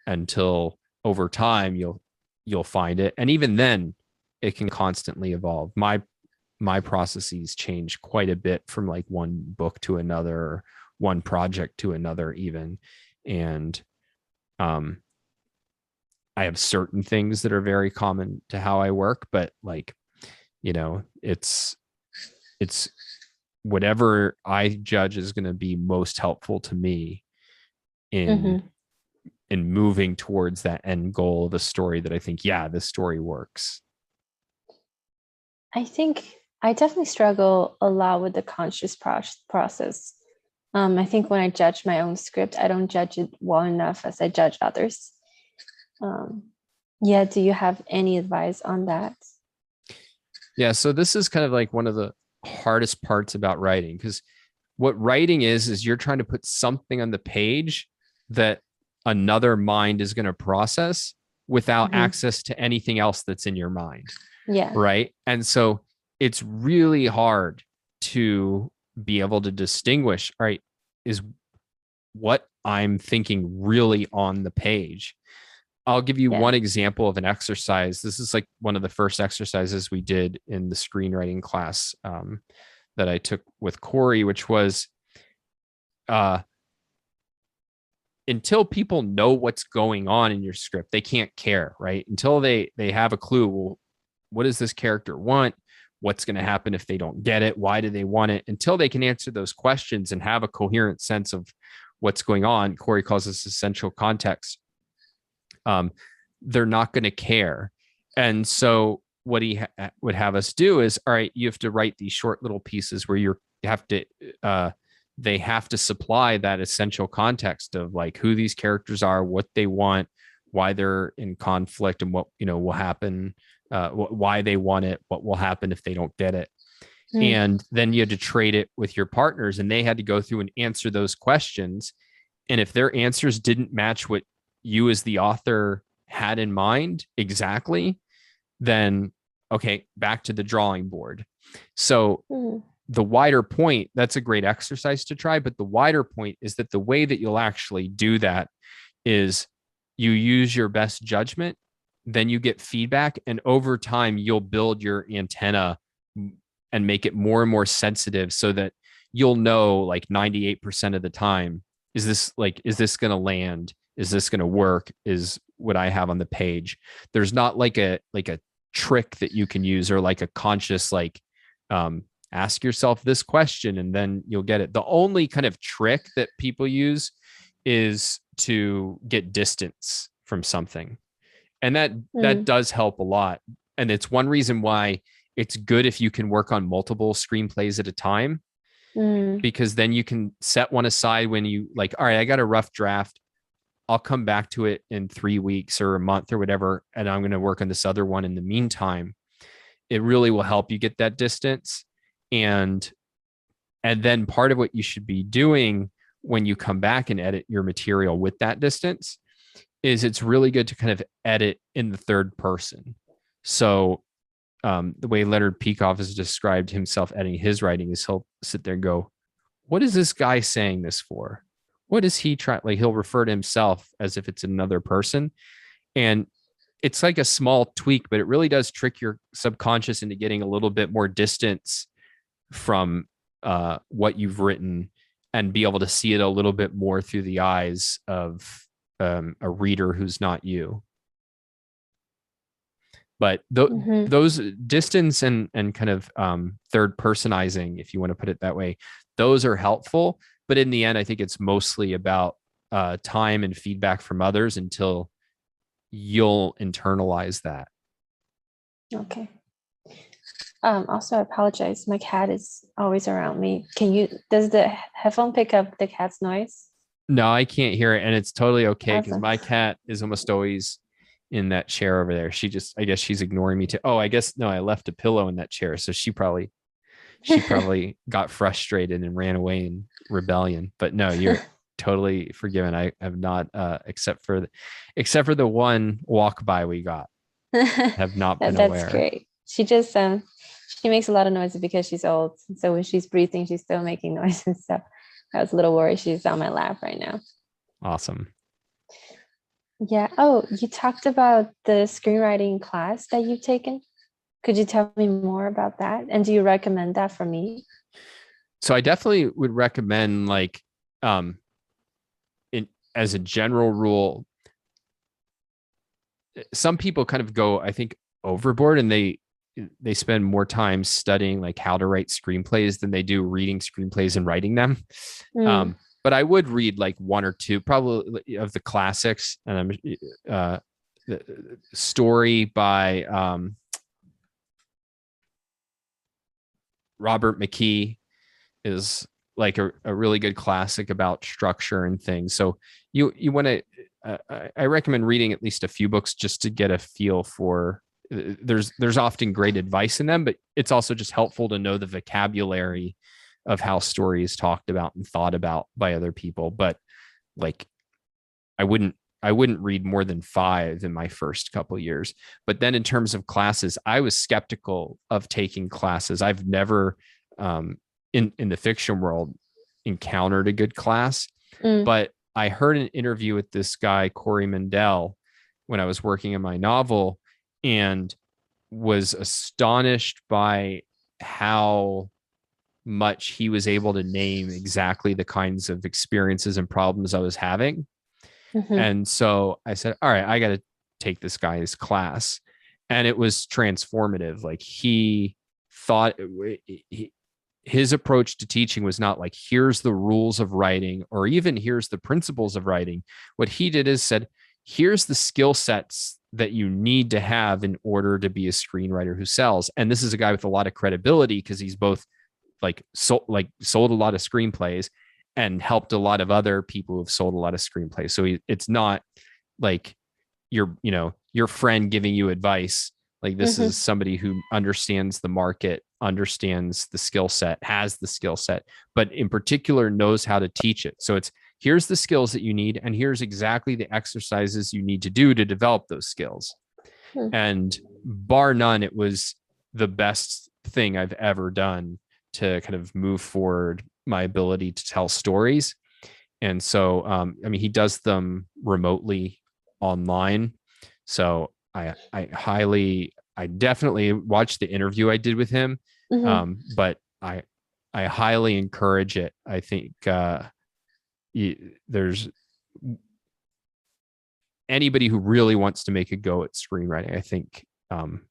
until over time you'll find it. And even then it can constantly evolve. My processes change quite a bit from like one book to another, or one project to another even. And I have certain things that are very common to how I work, but like, it's whatever I judge is going to be most helpful to me in moving towards that end goal of a story that I think, yeah, this story works. I think I definitely struggle a lot with the conscious process. I think when I judge my own script, I don't judge it well enough as I judge others. Yeah, do you have any advice on that? Yeah, so this is kind of like one of the hardest parts about writing, because what writing is you're trying to put something on the page that another mind is going to process without Mhm. access to anything else that's in your mind, Yeah, right? And so it's really hard to be able to distinguish, all right, is what I'm thinking really on the page? I'll give you yeah. one example of an exercise. This is like one of the first exercises we did in the screenwriting class that I took with Corey, which was uh, until people know what's going on in your script, they can't care, right? Until they have a clue, well, what does this character want? What's going to happen if they don't get it? Why do they want it? Until they can answer those questions and have a coherent sense of what's going on, Corey calls this essential context. Um, they're not going to care. And so what he would have us do is, all right, you have to write these short little pieces where you have to they have to supply that essential context of like who these characters are, what they want, why they're in conflict, and what will happen, why they want it, what will happen if they don't get it. Mm. And then you had to trade it with your partners, and they had to go through and answer those questions. And if their answers didn't match what you as the author had in mind exactly, then okay, back to the drawing board. So Mm. the wider point, that's a great exercise to try, but the wider point is that the way that you'll actually do that is you use your best judgment, then you get feedback, and over time you'll build your antenna and make it more and more sensitive so that you'll know like 98% of the time, is this going to land? Is this going to work? Is what I have on the page? There's not like a trick that you can use, or like a conscious ask yourself this question and then you'll get it. The only kind of trick that people use is to get distance from something. And that Mm. does help a lot. And it's one reason why it's good if you can work on multiple screenplays at a time, Mm. because then you can set one aside when you like, all right, I got a rough draft. I'll come back to it in 3 weeks or a month or whatever, and I'm going to work on this other one in the meantime. It really will help you get that distance. And then part of what you should be doing when you come back and edit your material with that distance is it's really good to kind of edit in the third person. So the way Leonard Peikoff has described himself editing his writing is he'll sit there and go, what is this guy saying this for? What is he trying? Like he'll refer to himself as if it's another person. And it's like a small tweak, but it really does trick your subconscious into getting a little bit more distance from what you've written, and be able to see it a little bit more through the eyes of a reader who's not you. But Mhm. those distance and kind of third personizing, if you want to put it that way, those are helpful. But in the end, I think it's mostly about time and feedback from others until you'll internalize that. Okay. Also, I apologize. My cat is always around me. Does the headphone pick up the cat's noise? No, I can't hear it. And it's totally okay, because Awesome. my cat is almost always in that chair over there. I guess she's ignoring me too. Oh, I guess no, I left a pillow in that chair. So she probably got frustrated and ran away in rebellion. But no, you're totally forgiven. I have not, except for the one walk by we got, have not been That's aware. great. She makes a lot of noises because she's old. So when she's breathing, she's still making noises. So I was a little worried she's on my lap right now. Awesome. Yeah. Oh, you talked about the screenwriting class that you've taken. Could you tell me more about that? And do you recommend that for me? So I definitely would recommend, like, um, as a general rule, some people kind of go, I think, overboard, and they spend more time studying like how to write screenplays than they do reading screenplays and writing them. Mm. But I would read like one or two, probably, of the classics. And the story by Robert McKee is like a really good classic about structure and things. So you want to, I recommend reading at least a few books just to get a feel for, there's often great advice in them, but it's also just helpful to know the vocabulary of how story is talked about and thought about by other people. But like, I wouldn't read more than 5 in my first couple of years. But then in terms of classes, I was skeptical of taking classes. I've never in the fiction world encountered a good class, but I heard an interview with this guy, Corey Mendel, when I was working on my novel, and was astonished by how much he was able to name exactly the kinds of experiences and problems I was having. And so I said, all right, I got to take this guy's class. And it was transformative. Like he thought his approach to teaching was not like, here's the rules of writing, or even here's the principles of writing. What he did is said, here's the skill sets that you need to have in order to be a screenwriter who sells. And this is a guy with a lot of credibility because he's both sold a lot of screenplays and helped a lot of other people who've sold a lot of screenplays. So it's not like your friend giving you advice. Like this is somebody who understands the market, understands the skill set, has the skill set, but in particular knows how to teach it. So it's, here's the skills that you need, and here's exactly the exercises you need to do to develop those skills. And bar none, it was the best thing I've ever done to kind of move forward my ability to tell stories. And so, I mean, he does them remotely online. So I definitely watched the interview I did with him. But I highly encourage it. I think, there's anybody who really wants to make a go at screenwriting, I think,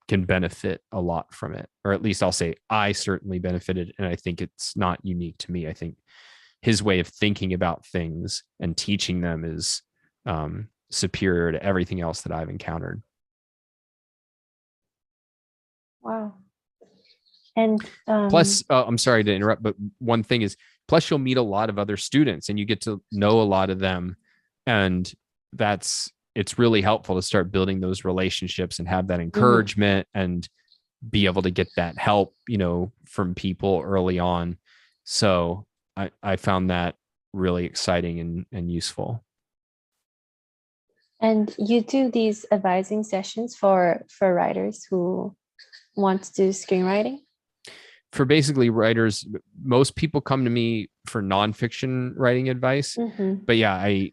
can benefit a lot from it, or at least I'll say I certainly benefited. And I think it's not unique to me. I think his way of thinking about things and teaching them is superior to everything else that I've encountered. Wow. And plus, I'm sorry to interrupt, but one thing is, plus you'll meet a lot of other students and you get to know a lot of them. And it's really helpful to start building those relationships and have that encouragement and be able to get that help, from people early on. So I found that really exciting and useful. And you do these advising sessions for writers who want to do screenwriting? For basically writers, most people come to me for nonfiction writing advice. But yeah, I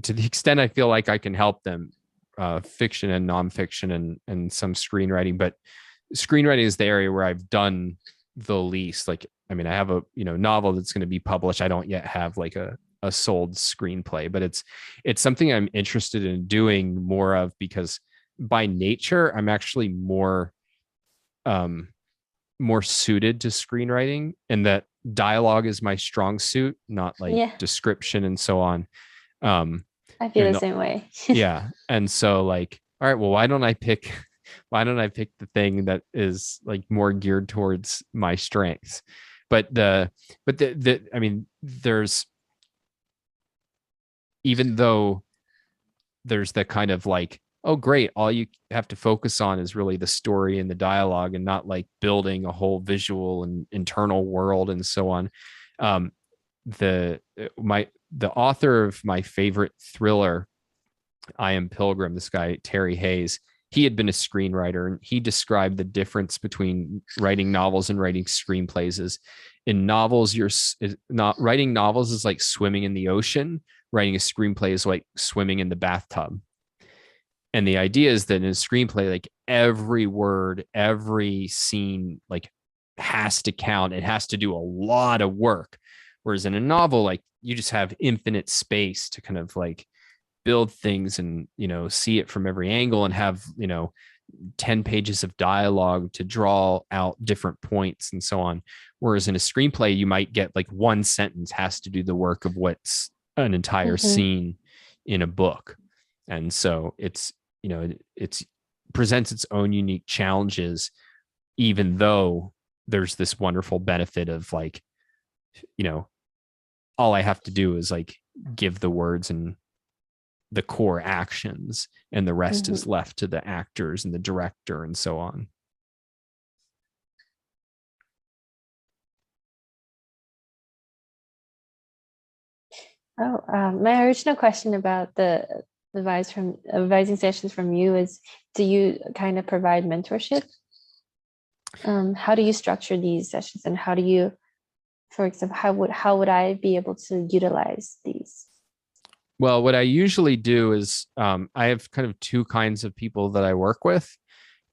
to the extent I feel like I can help them, fiction and nonfiction and some screenwriting. But screenwriting is the area where I've done the least. Like, I mean, I have a novel that's going to be published. I don't yet have like a sold screenplay, but it's something I'm interested in doing more of, because by nature I'm actually more suited to screenwriting, and that dialogue is my strong suit, not like description and so on. I feel the same way. Yeah. And so like, all right, well, why don't I pick the thing that is like more geared towards my strengths? But I mean, even though there's the kind of like, oh, great, all you have to focus on is really the story and the dialogue and not like building a whole visual and internal world and so on. The author of my favorite thriller, I Am Pilgrim, this guy, Terry Hayes, he had been a screenwriter, and he described the difference between writing novels and writing screenplays. Is in novels, writing novels is like swimming in the ocean. Writing a screenplay is like swimming in the bathtub. And the idea is that in a screenplay, like every word, every scene, like has to count. It has to do a lot of work. Whereas in a novel, like you just have infinite space to kind of like build things and, see it from every angle and have, 10 pages of dialogue to draw out different points and so on. Whereas in a screenplay, you might get like one sentence has to do the work of what's an entire scene in a book. And so it's presents its own unique challenges, even though there's this wonderful benefit of like you know, all I have to do is like give the words and the core actions, and the rest is left to the actors and the director and so on. Oh, my original question about the advising sessions from you is, do you kind of provide mentorship? How do you structure these sessions, and how do you, for example, how would I be able to utilize these? Well, what I usually do is I have kind of two kinds of people that I work with.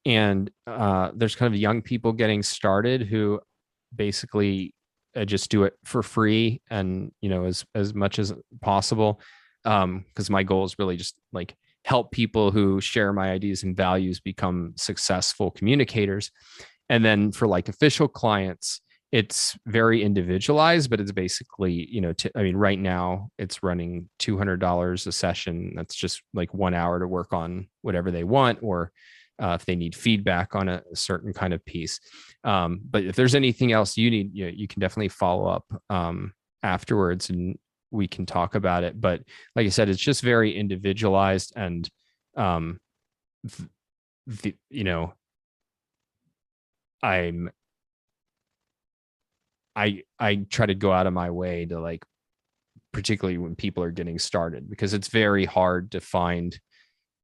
And there's kind of young people getting started who basically just do it for free, and, you know, as much as possible. Because my goal is really just like help people who share my ideas and values become successful communicators. And then for like official clients, it's very individualized, but it's basically, you know, I mean, right now it's running $200 a session. That's just like 1 hour to work on whatever they want, or if they need feedback on a certain kind of piece. But if there's anything else you need, you can definitely follow up afterwards, and we can talk about it. But like I said, it's just very individualized, and you know, I try to go out of my way to, like, particularly when people are getting started, because it's very hard to find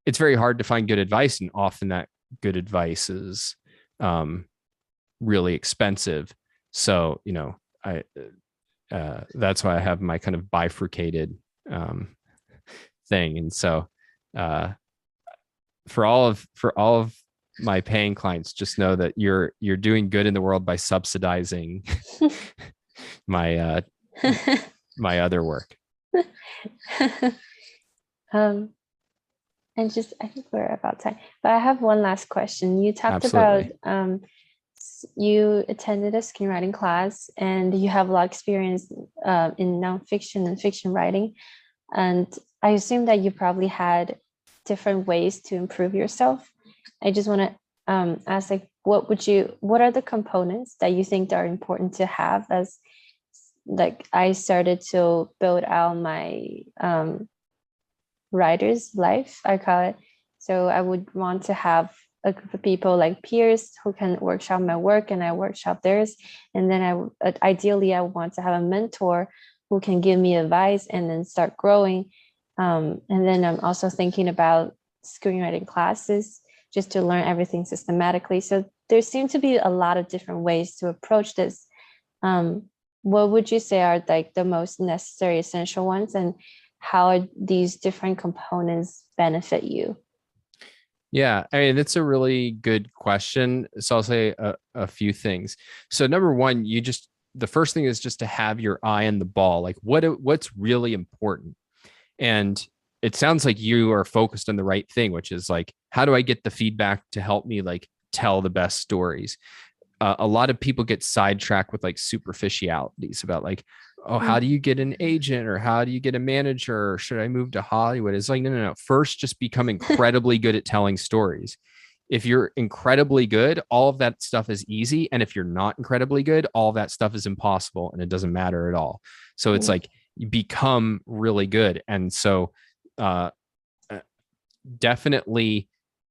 good advice, and often that good advice is really expensive. So, you know, that's why I have my kind of bifurcated thing. And so for all of my paying clients, just know that you're doing good in the world by subsidizing my my other work. And just, I think we're about time, but I have one last question. You talked Absolutely. about you attended a screenwriting class, and you have a lot of experience in nonfiction and fiction writing. And I assume that you probably had different ways to improve yourself. I just want to ask, like, what are the components that you think are important to have, as like I started to build out my writer's life, I call it. So I would want to have a group of people like peers who can workshop my work and I workshop theirs. And then ideally I want to have a mentor who can give me advice and then start growing. And then I'm also thinking about screenwriting classes just to learn everything systematically. So there seem to be a lot of different ways to approach this. What would you say are like the most necessary, essential ones, and how are these different components benefit you? Yeah, I mean, that's a really good question. So I'll say a few things. So number one, the first thing is just to have your eye on the ball. Like what's really important. And it sounds like you are focused on the right thing, which is like, how do I get the feedback to help me like tell the best stories? A lot of people get sidetracked with like superficialities about like, oh, how do you get an agent, or how do you get a manager, or should I move to Hollywood? It's like, no. First, just become incredibly good at telling stories. If you're incredibly good, all of that stuff is easy. And if you're not incredibly good, all of that stuff is impossible, and it doesn't matter at all. So it's like, you become really good. And so definitely,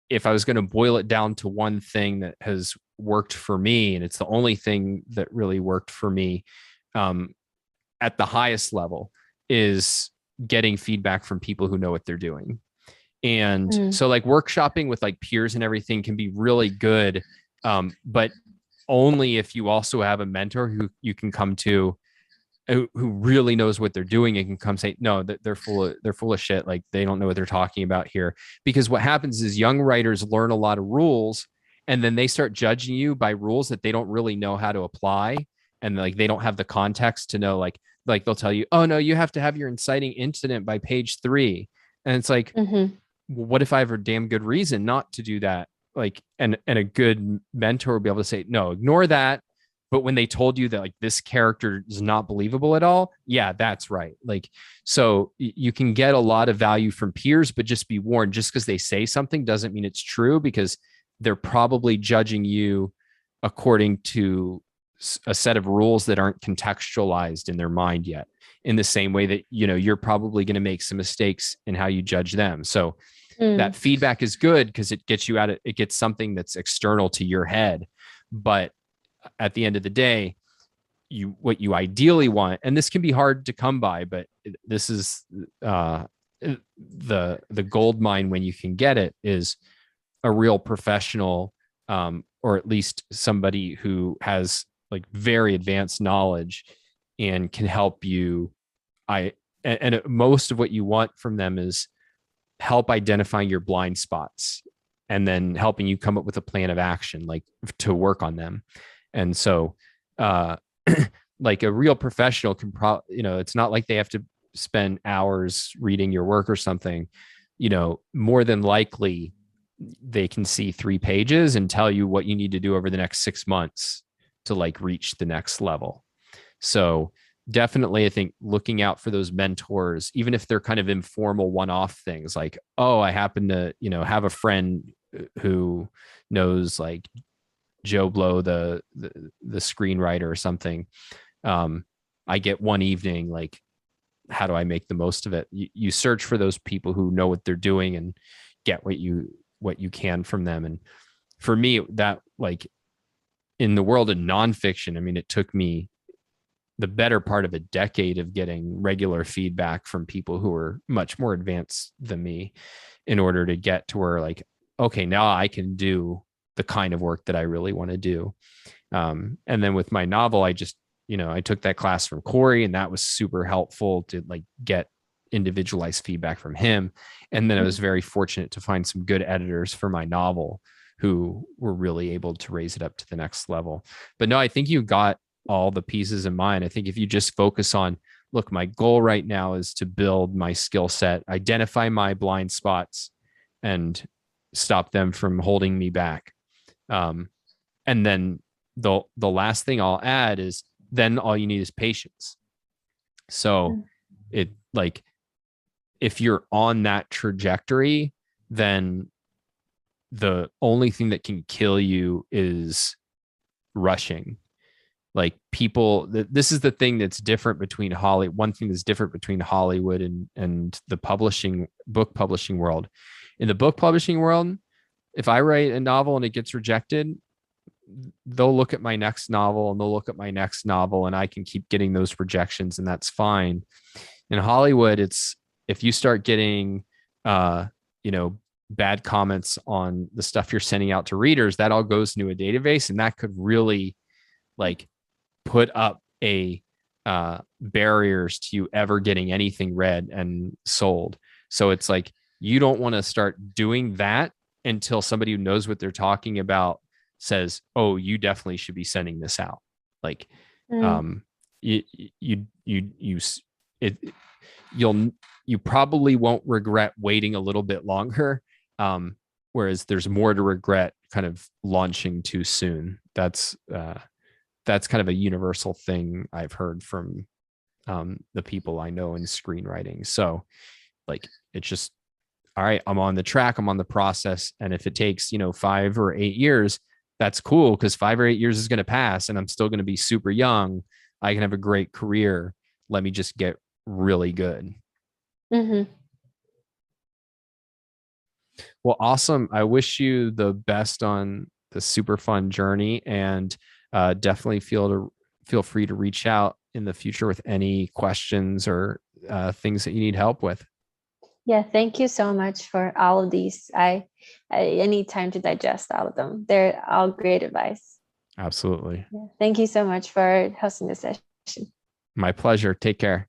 if I was going to boil it down to one thing that has worked for me, and it's the only thing that really worked for me at the highest level, is getting feedback from people who know what they're doing. And so like workshopping with like peers and everything can be really good, but only if you also have a mentor who you can come to, who really knows what they're doing, and can come say, no, that they're full of shit. Like, they don't know what they're talking about here. Because what happens is young writers learn a lot of rules, and then they start judging you by rules that they don't really know how to apply. And like, they don't have the context to know, like they'll tell you, oh no, you have to have your inciting incident by page 3. And it's like, what if I have a damn good reason not to do that? Like, and a good mentor will be able to say, no, ignore that. But when they told you that like this character is not believable at all, yeah, that's right. Like, so you can get a lot of value from peers, but just be warned, just because they say something doesn't mean it's true, because they're probably judging you according to a set of rules that aren't contextualized in their mind yet, in the same way that, you're probably going to make some mistakes in how you judge them. So that feedback is good because it gets you out of, it gets something that's external to your head. But at the end of the day, what you ideally want, and this can be hard to come by, but this is the gold mine when you can get it, is a real professional, or at least somebody who has like very advanced knowledge and can help you. And most of what you want from them is help identifying your blind spots and then helping you come up with a plan of action, like to work on them. And so, like a real professional can it's not like they have to spend hours reading your work or something. More than likely they can see 3 pages and tell you what you need to do over the next 6 months to like reach the next level. So definitely, I think looking out for those mentors, even if they're kind of informal one-off things, like, oh, I happen to, have a friend who knows like Joe Blow, the screenwriter or something. I get one evening, like, how do I make the most of it? You search for those people who know what they're doing and get what you can from them. And for me, that, like, in the world of nonfiction, I mean, it took me the better part of a decade of getting regular feedback from people who are much more advanced than me in order to get to where, like, okay, now I can do the kind of work that I really want to do. And then with my novel, I just, I took that class from Corey, and that was super helpful to like get individualized feedback from him. And then I was very fortunate to find some good editors for my novel who were really able to raise it up to the next level. But no, I think you got all the pieces in mind. I think if you just focus on, look, my goal right now is to build my skill set, identify my blind spots, and stop them from holding me back. And then the last thing I'll add is, then all you need is patience. So it, like, if you're on that trajectory, then the only thing that can kill you is rushing. Like, people, this is the thing that's different between Hollywood. One thing that's different between Hollywood and the book publishing world. In the book publishing world, if I write a novel and it gets rejected, they'll look at my next novel and they'll look at my next novel, and I can keep getting those rejections, and that's fine. In Hollywood, it's, if you start getting, bad comments on the stuff you're sending out to readers, that all goes into a database, and that could really, like, put up barriers to you ever getting anything read and sold. So it's like, you don't want to start doing that until somebody who knows what they're talking about says, oh, you definitely should be sending this out. Like, you probably won't regret waiting a little bit longer. Whereas there's more to regret kind of launching too soon. That's kind of a universal thing I've heard from the people I know in screenwriting. So, like, it's just, all right, I'm on the track, I'm on the process. And if it takes, 5 or 8 years, that's cool, because 5 or 8 years is going to pass and I'm still going to be super young. I can have a great career. Let me just get really good. Mm-hmm. Well, awesome. I wish you the best on the super fun journey, and definitely feel free to reach out in the future with any questions or things that you need help with. Yeah, thank you so much for all of these. I need time to digest all of them. They're all great advice. Absolutely. Yeah, thank you so much for hosting this session. My pleasure. Take care.